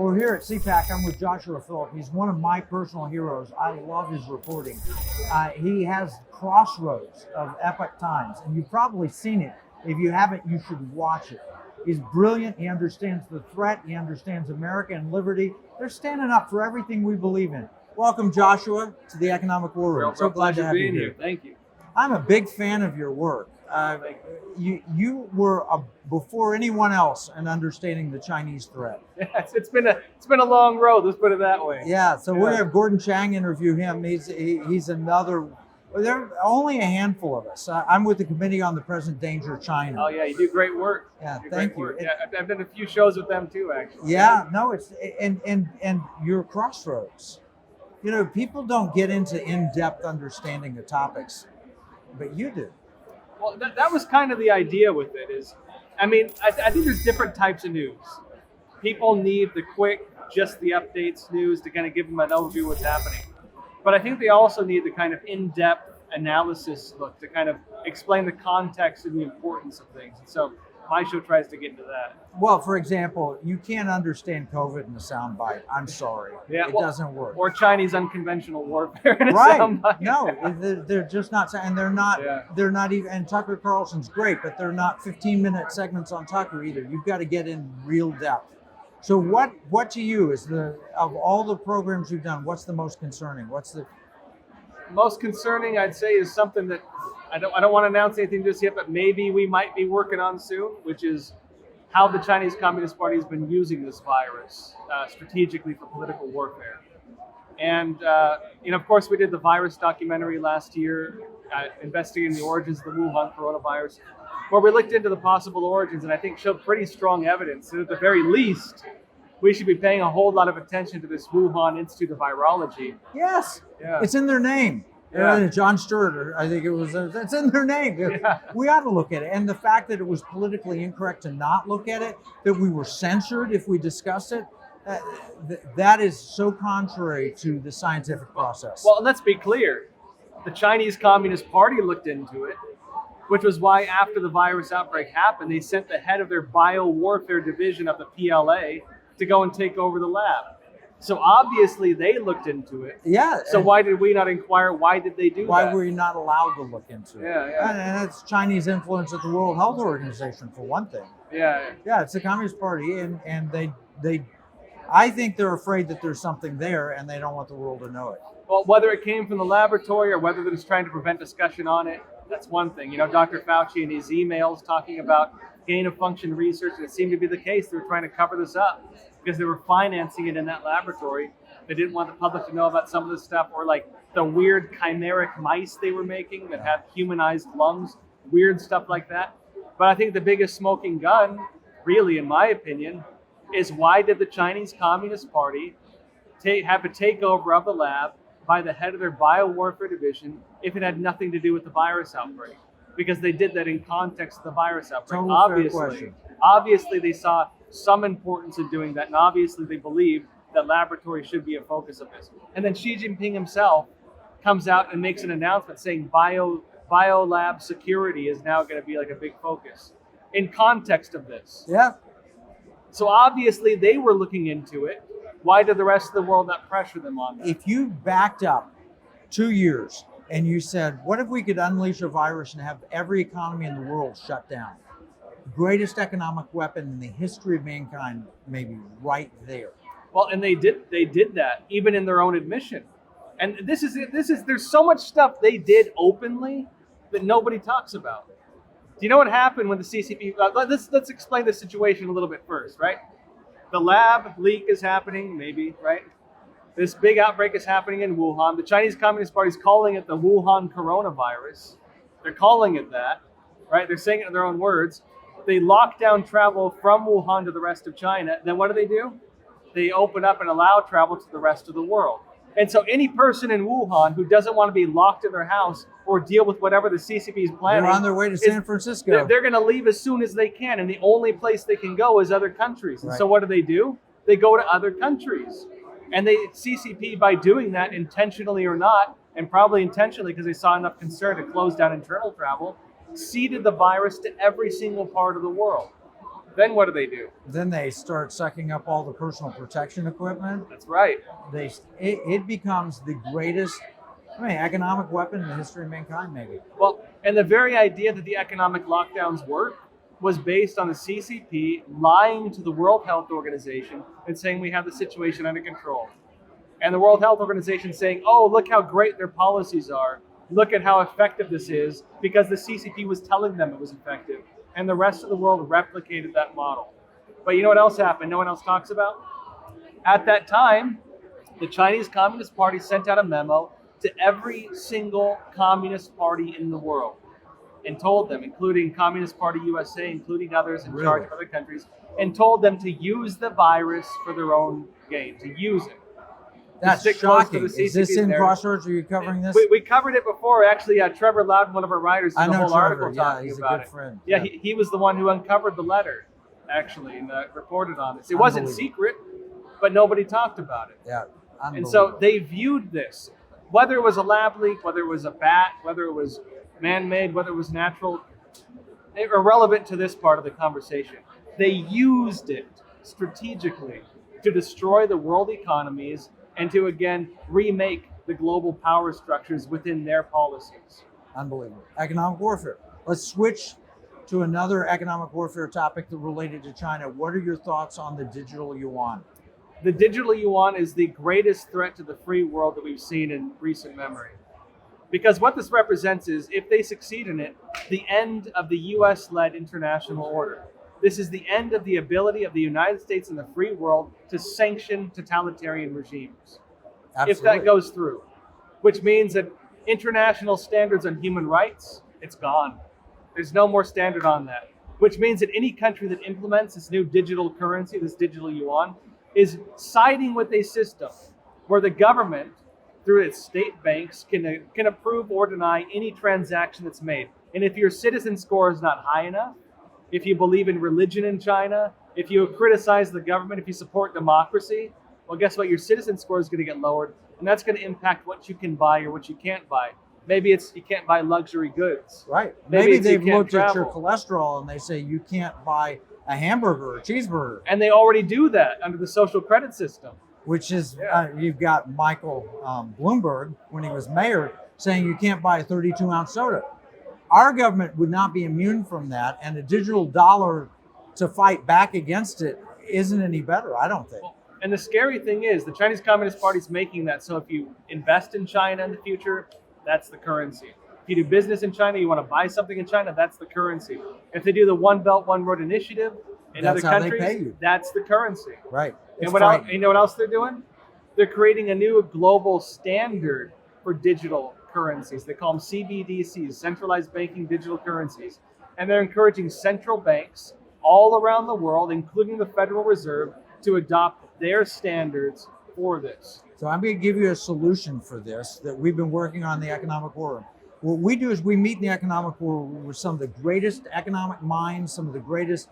Well, here at CPAC, I'm with Joshua Phillip. He's one of my personal heroes. I love his reporting. He has Crossroads of Epoch Times, and you've probably seen it. If you haven't, you should watch it. He's brilliant. He understands the threat. He understands America and liberty. They're standing up for everything we believe in. Welcome, Joshua, to the Economic War Room. So glad to have you here. Thank you. I'm a big fan of your work. You were before anyone else in understanding the Chinese threat. Yes, it's been a long road. Let's put it that way. Yeah. So we're gonna have Gordon Chang interview him. He's another. There are only a handful of us. I'm with the Committee on the Present Danger of China. Oh yeah, you do great work. Yeah, thank you. Yeah, I've done a few shows with them too, actually. Yeah. No, it's and your Crossroads. You know, people don't get into in-depth understanding of topics, but you do. Well, that was kind of the idea with it is, I think there's different types of news. People need the quick, just the updates news to kind of give them an overview of what's happening. But I think they also need the kind of in-depth analysis look to kind of explain the context and the importance of things. And so my show tries to get into that. Well, for example, you can't understand COVID in a soundbite. I'm sorry. Yeah, it doesn't work. Or Chinese unconventional warfare in a right. soundbite. No, they're just not, and they're not. Yeah. They're not even. And Tucker Carlson's great, but they're not 15-minute segments on Tucker either. You've got to get in real depth. So what to you is of all the programs you've done, what's the most concerning? What's the most concerning? I'd say is something that I don't want to announce anything just yet, but maybe we might be working on soon, which is how the Chinese Communist Party has been using this virus strategically for political warfare. And of course, we did the virus documentary last year, investigating the origins of the Wuhan coronavirus, where we looked into the possible origins and I think showed pretty strong evidence that at the very least, we should be paying a whole lot of attention to this Wuhan Institute of Virology. Yes, yeah. It's in their name. Yeah. John Stewart, I think it was, that's in their name. Yeah. We ought to look at it. And the fact that it was politically incorrect to not look at it, that we were censored if we discussed it, that is so contrary to the scientific process. Well, let's be clear. The Chinese Communist Party looked into it, which was why after the virus outbreak happened, they sent the head of their biowarfare division of the PLA to go and take over the lab. So obviously they looked into it. Yeah. So why did we not inquire? Why did they do that? Why were you not allowed to look into it? Yeah. And it's Chinese influence at the World Health Organization for one thing. Yeah. Yeah, it's the Communist Party, and they I think they're afraid that there's something there, and they don't want the world to know it. Well, whether it came from the laboratory or whether they're just trying to prevent discussion on it, that's one thing. Dr. Fauci in his emails talking about gain-of-function research, and it seemed to be the case. They were trying to cover this up because they were financing it in that laboratory. They didn't want the public to know about some of this stuff, or like the weird chimeric mice they were making that have humanized lungs, weird stuff like that. But I think the biggest smoking gun, really, in my opinion, is why did the Chinese Communist Party have a takeover of the lab by the head of their biowarfare division if it had nothing to do with the virus outbreak? Because they did that in context of the virus outbreak. Obviously, they saw some importance in doing that, and obviously they believed that laboratory should be a focus of this. And then Xi Jinping himself comes out and makes an announcement saying biolab security is now going to be like a big focus in context of this. Yeah. So obviously they were looking into it. Why did the rest of the world not pressure them on that? If you backed up 2 years and you said, what if we could unleash a virus and have every economy in the world shut down? Greatest economic weapon in the history of mankind, maybe right there. Well, and they did that even in their own admission. And this is there's so much stuff they did openly that nobody talks about. Do you know what happened when the CCP? Let's explain the situation a little bit first, right? The lab leak is happening, maybe, right? This big outbreak is happening in Wuhan. The Chinese Communist Party is calling it the Wuhan coronavirus. They're calling it that, right? They're saying it in their own words. They lock down travel from Wuhan to the rest of China. Then what do? They open up and allow travel to the rest of the world. And so any person in Wuhan who doesn't want to be locked in their house or deal with whatever the CCP is planning, they're on their way to San Francisco. They're going to leave as soon as they can, and the only place they can go is other countries. And so what do? They go to other countries. And they CCP, by doing that intentionally or not, and probably intentionally because they saw enough concern to close down internal travel, seeded the virus to every single part of the world. Then what do? Then they start sucking up all the personal protection equipment. That's right. It becomes the greatest, economic weapon in the history of mankind, maybe. Well, and the very idea that the economic lockdowns work was based on the CCP lying to the World Health Organization and saying we have the situation under control. And the World Health Organization saying, oh, look how great their policies are. Look at how effective this is, because the CCP was telling them it was effective. And the rest of the world replicated that model. But you know what else happened? No one else talks about? At that time, the Chinese Communist Party sent out a memo to every single communist party in the world and told them, including Communist Party USA, including others in charge of other countries, and told them to use the virus for their own gain, to use it. That's shocking. Is this in Crossroads? Are you covering this? We covered it before. Actually, Trevor Loudon, one of our writers, did a whole article talking he's about a good friend. Yeah, he was the one who uncovered the letter, actually, and reported on this. It wasn't secret, but nobody talked about it. Yeah, and so they viewed this, whether it was a lab leak, whether it was a bat, whether it was man-made, whether it was natural, irrelevant to this part of the conversation. They used it strategically to destroy the world economies and to, again, remake the global power structures within their policies. Unbelievable. Economic warfare. Let's switch to another economic warfare topic related to China. What are your thoughts on the digital yuan? The digital yuan is the greatest threat to the free world that we've seen in recent memory. Because what this represents is, if they succeed in it, the end of the US-led international order. This is the end of the ability of the United States and the free world to sanction totalitarian regimes. Absolutely. If that goes through. Which means that international standards on human rights, it's gone. There's no more standard on that. Which means that any country that implements this new digital currency, this digital yuan, is siding with a system where the government, through its state banks, can approve or deny any transaction that's made. And if your citizen score is not high enough, if you believe in religion in China, if you criticize the government, if you support democracy, well, guess what? Your citizen score is going to get lowered, and that's going to impact what you can buy or what you can't buy. Maybe it's you can't buy luxury goods. Right. Maybe they've looked at your cholesterol and they say you can't buy a hamburger or a cheeseburger. And they already do that under the social credit system. Which is, you've got Michael Bloomberg, when he was mayor, saying you can't buy a 32-ounce soda. Our government would not be immune from that, and a digital dollar to fight back against it isn't any better, I don't think. And the scary thing is, the Chinese Communist Party is making that so if you invest in China in the future, that's the currency. If you do business in China, you want to buy something in China, that's the currency. If they do the One Belt, One Road initiative in other countries, that's the currency. Right. And you know what else they're doing? They're creating a new global standard for digital currencies. They call them CBDCs, centralized banking digital currencies. And they're encouraging central banks all around the world, including the Federal Reserve, to adopt their standards for this. So I'm going to give you a solution for this that we've been working on in the economic war. What we do is we meet in the economic war with some of the greatest economic minds, some of the greatest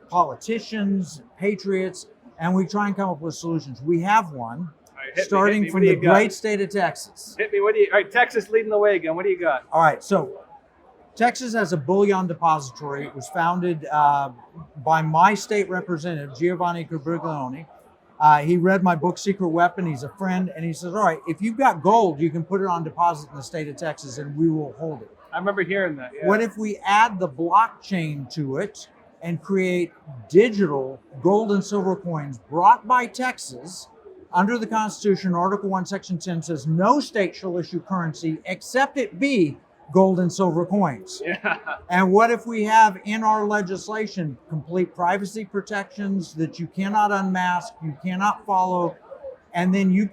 politicians, patriots, and we try and come up with solutions. We have one, starting from the great state of Texas. Hit me. All right, Texas leading the way again. What do you got? All right, so Texas has a bullion depository. It was founded by my state representative, Giovanni Cabriglione. He read my book, Secret Weapon. He's a friend, and he says, all right, if you've got gold, you can put it on deposit in the state of Texas, and we will hold it. I remember hearing that. Yeah. What if we add the blockchain to it and create digital gold and silver coins brought by Texas? Under the Constitution, Article 1, Section 10 says, no state shall issue currency except it be gold and silver coins. Yeah. And what if we have in our legislation complete privacy protections that you cannot unmask, you cannot follow, and then you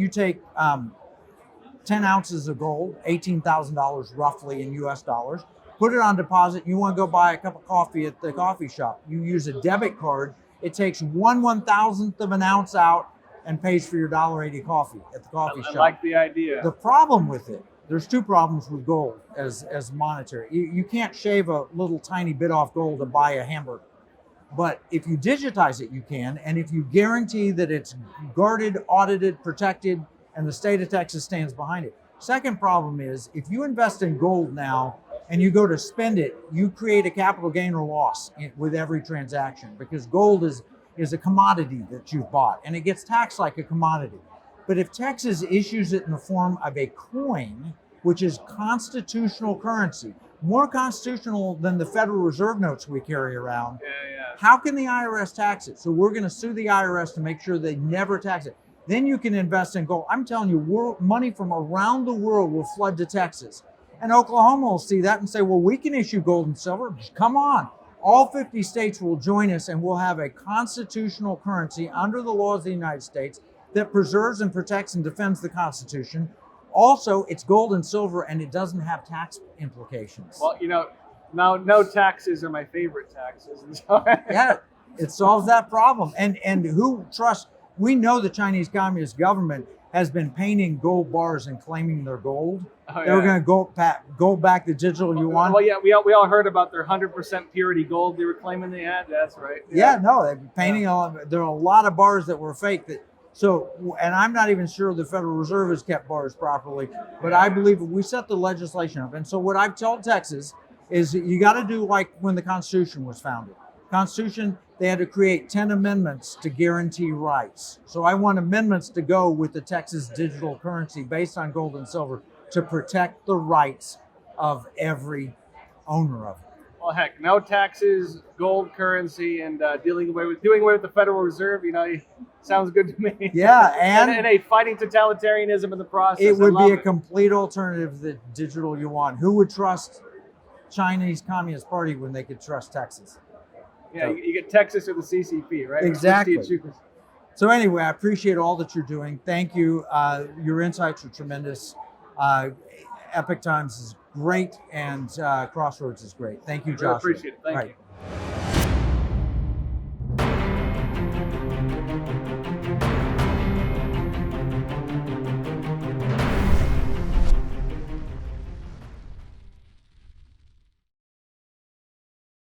take 10 ounces of gold, $18,000 roughly in US dollars, put it on deposit, you want to go buy a cup of coffee at the coffee shop. You use a debit card, it takes 1/1000th of an ounce out and pays for your $1.80 coffee at the coffee shop. I like the idea. The problem with it, there's two problems with gold as monetary. You can't shave a little tiny bit off gold to buy a hamburger. But if you digitize it, you can. And if you guarantee that it's guarded, audited, protected, and the state of Texas stands behind it. Second problem is, if you invest in gold now, and you go to spend it, you create a capital gain or loss with every transaction, because gold is a commodity that you've bought and it gets taxed like a commodity. But if Texas issues it in the form of a coin, which is constitutional currency, more constitutional than the Federal Reserve notes we carry around, how can the IRS tax it? So we're going to sue the IRS to make sure they never tax it. Then you can invest in gold. I'm telling you, money from around the world will flood to Texas. And Oklahoma will see that and say, well, we can issue gold and silver. Come on. All 50 states will join us and we'll have a constitutional currency under the laws of the United States that preserves and protects and defends the Constitution. Also, it's gold and silver and it doesn't have tax implications. Well, now no taxes are my favorite taxes. And so yeah, it solves that problem. And who trusts? We know the Chinese Communist government has been painting gold bars and claiming they're gold. Oh, they were going to go back to digital yuan. Well, yeah, we all heard about their 100% purity gold they were claiming they had. That's right. Yeah, no, they've been painting. There are a lot of bars that were fake. And I'm not even sure the Federal Reserve has kept bars properly, but I believe we set the legislation up. And so what I've told Texas is you got to do like when the Constitution was founded. Constitution, they had to create 10 amendments to guarantee rights. So I want amendments to go with the Texas digital currency based on gold and silver to protect the rights of every owner of it. Well, heck, no taxes, gold currency, and doing away with the Federal Reserve. Sounds good to me. Yeah, and a fighting totalitarianism in the process. It would be a complete alternative to the digital yuan. Who would trust Chinese Communist Party when they could trust Texas? Yeah, so, you get Texas or the CCP, right? Exactly. So anyway, I appreciate all that you're doing. Thank you. Your insights are tremendous. Epoch Times is great, and Crossroads is great. Thank you, Joshua. Really appreciate it. Thank you.